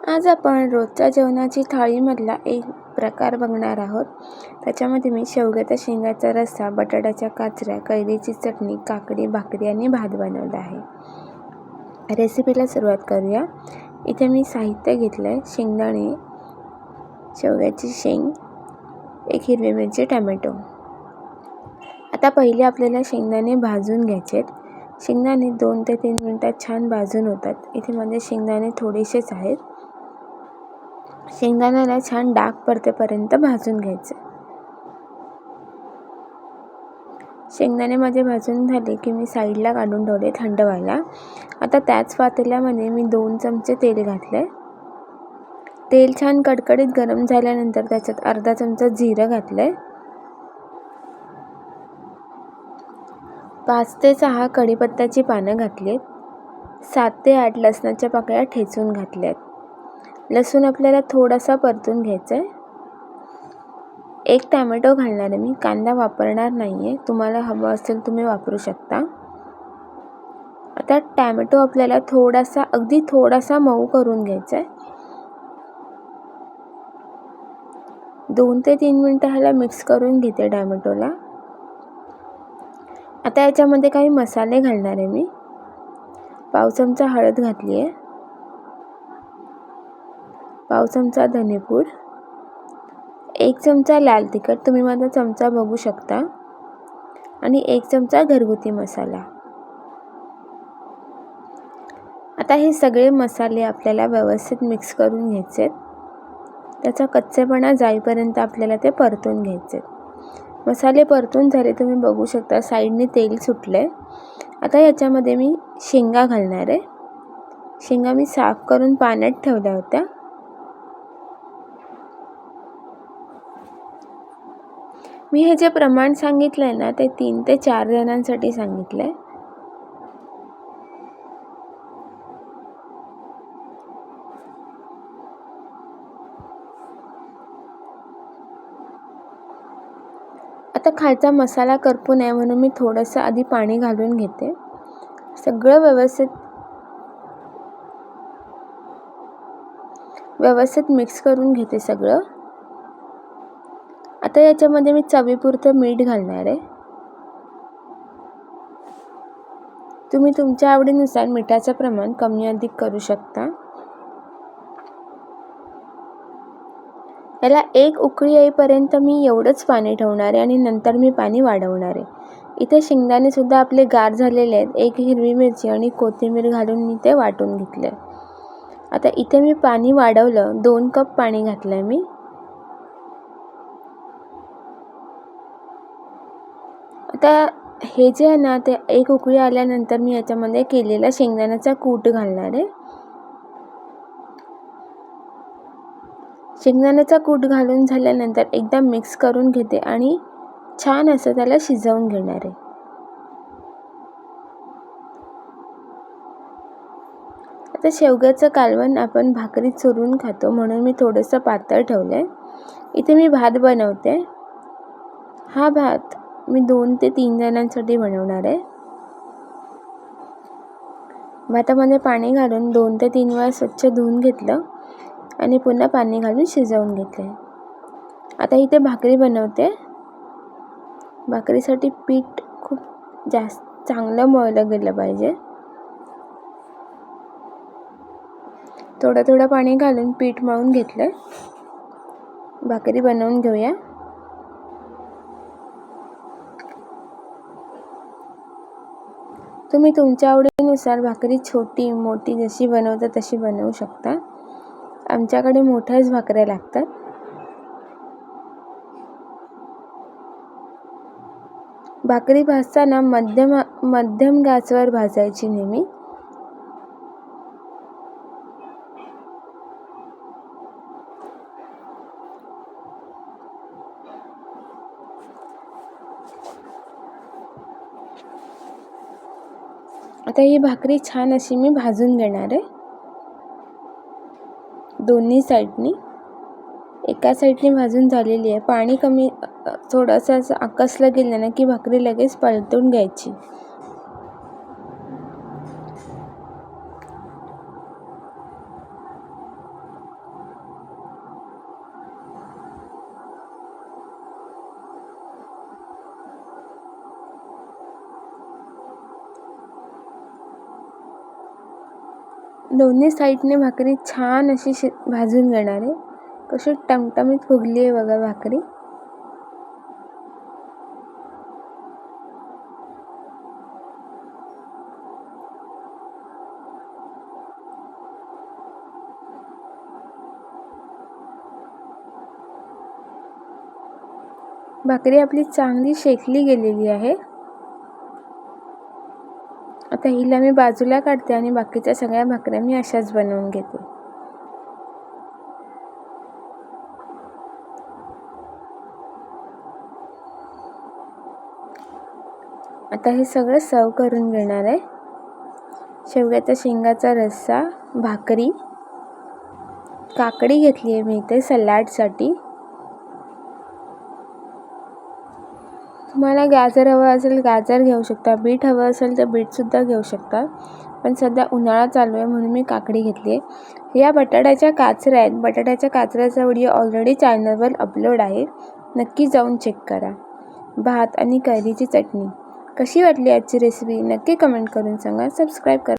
आज आपण रोजच्या जेवणाची थाळीमधला एक प्रकार बघणार आहोत. त्याच्यामध्ये मी शेवग्याच्या शेंगाचा रस्सा, बटाट्याच्या काचऱ्या, कैरीची चटणी, काकडी, भाकरी आणि भात बनवला आहे. रेसिपीला सुरुवात करूया. इथे मी साहित्य घेतलं आहे: शेंगदाणे, शेवग्याची शेंग, एक हिरवी मिरची, टमॅटो. आता पहिले आपल्याला शेंगदाणे भाजून घ्यायचे आहेत. शेंगदाणे 2 ते 3 मिनिटात छान भाजून होतात. इथे माझे शेंगदाणे थोडेसेच आहेत. शेंगदाण्याला छान डाग पडतेपर्यंत भाजून घ्यायचे. शेंगदाणे माझे भाजून झाले की मी साईडला काढून ठेवले थंड व्हायला. आता त्याच पातेल्यामध्ये मी 2 चमचे तेल घातले. तेल छान कडकडीत गरम झाल्यानंतर त्याच्यात अर्धा चमचा जिरं घातले. 5 ते 6 कढीपत्त्याची पानं घातलीत. 7 ते 8 लसणाच्या पाकळ्या ठेचून घातल्यात. लसूण आपल्याला थोडासा परतून घ्यायचा आहे. 1 टमॅटो घालणार आहे मी, कांदा वापरणार नाही आहे. तुम्हाला हवं असेल तुम्ही वापरू शकता. आता टमॅटो आपल्याला अगदी थोडासा मऊ करून घ्यायचा आहे. 2 ते 3 मिनिटं ह्याला मिक्स करून घेते टमॅटोला. आता याच्यामध्ये काही मसाले घालणार आहे मी. पाव चमचा हळद घातली आहे, पाव चमचा धनेपूड, 1 चमचा लाल तिखट, तुम्ही माझा चमचा बघू शकता, आणि 1 चमचा घरगुती मसाला. आता हे सगळे मसाले आपल्याला व्यवस्थित मिक्स करून घ्यायचे. त्याचा कच्चेपणा जाईपर्यंत आपल्याला ते परतून घ्यायचे. मसाले परतून झाले, तुम्ही बघू शकता साईडने तेल सुटले. आता याच्यामध्ये मी शेंगा घालणार आहे. शेंगा मी साफ करून पाण्यात ठेवल्या होत्या. मी हे जे प्रमाण सांगितलं आहे ना, ते 3 ते 4 जणांसाठी सांगितलं आहे. आता खालचा मसाला करपू नये म्हणून मी थोडंसं आधी पाणी घालून घेते. सगळं व्यवस्थित मिक्स करून घेते सगळं. आता याच्यामध्ये मी चवीपुरतं मीठ घालणार आहे. तुम्ही तुमच्या आवडीनुसार मिठाचं प्रमाण कमी अधिक करू शकता. याला 1 उकळी येईपर्यंत मी एवढंच पाणी ठेवणार आहे आणि नंतर मी पाणी वाढवणार आहे. इथे शेंगदाणे सुद्धा आपले गार झालेले आहेत. 1 हिरवी मिरची आणि कोथिंबीर घालून मी ते वाटून घेतले. आता इथे मी पाणी वाढवलं, 2 कप पाणी घातलंय मी. आता हे जे आहे ना, ते 1 उकळी आल्यानंतर मी याच्यामध्ये केलेला शेंगदाण्याचा कूट घालणार आहे. शेंगदाण्याचा कूट घालून झाल्यानंतर एकदा मिक्स करून घेते आणि छान असं त्याला शिजवून घेणार आहे. आता शेवग्याचं कालवण आपण भाकरीत चुरून खातो म्हणून मी थोडंसं पातळ ठेवलं आहे. इथे मी भात बनवते. हा भात मी 2 ते 3 जणांसाठी बनवणार आहे. भातामध्ये पाणी घालून 2 ते 3 वेळा स्वच्छ धुवून घेतलं आणि पुन्हा पाणी घालून शिजवून घेतले. आता इथे भाकरी बनवते. भाकरीसाठी पीठ खूप चांगलं मळलं गेलं पाहिजे. थोडं पाणी घालून पीठ मळून घेतलं. भाकरी बनवून घेऊया. तुम्ही तुमच्या आवडीनुसार भाकरी छोटी मोठी जशी बनवता तशी बनवू शकता. आमच्याकडे मोठ्याच भाकऱ्या लागतात. भाकरी भाजताना मध्यम गॅसवर भाजायची नेहमी. आता ही भाकरी छान अशी मी भाजून घेणार आहे दोन्ही साईडनी. एका साईडने भाजून झालेली आहे. पाणी कमी थोडंसं असं आकसलं गेलं ना की भाकरी लगेच पलटून घ्यायची. दोन्ही साईडने भाकरी छान अशी भाजून घेणार आहे. कशी टमटमीत फुगली आहे बघा भाकरी. भाकरी आपली चांगली शेकली गेलेली आहे. आता हिला मी बाजूला काढते आणि बाकीच्या सगळ्या भाकऱ्या मी अशाच बनवून घेते. आता हे सगळं सर्व करून घेणार आहे. शेवग्याच्या शेंगाचा रस्सा, भाकरी, काकडी घेतली आहे मी इथे सलाडसाठी. तुम्हाला गाजर हवं असेल गाजर घेऊ शकता, बीट हवं असेल तर बीटसुद्धा घेऊ शकता. पण सध्या उन्हाळा चालू आहे म्हणून मी काकडी घेतली आहे. या बटाट्याच्या काचऱ्या आहेत. बटाट्याच्या काचऱ्याचा व्हिडिओ ऑलरेडी चॅनलवर अपलोड आहे, नक्की जाऊन चेक करा. भात आणि कैरीची चटणी. कशी वाटली आजची रेसिपी नक्की कमेंट करून सांगा. सबस्क्राईब करा.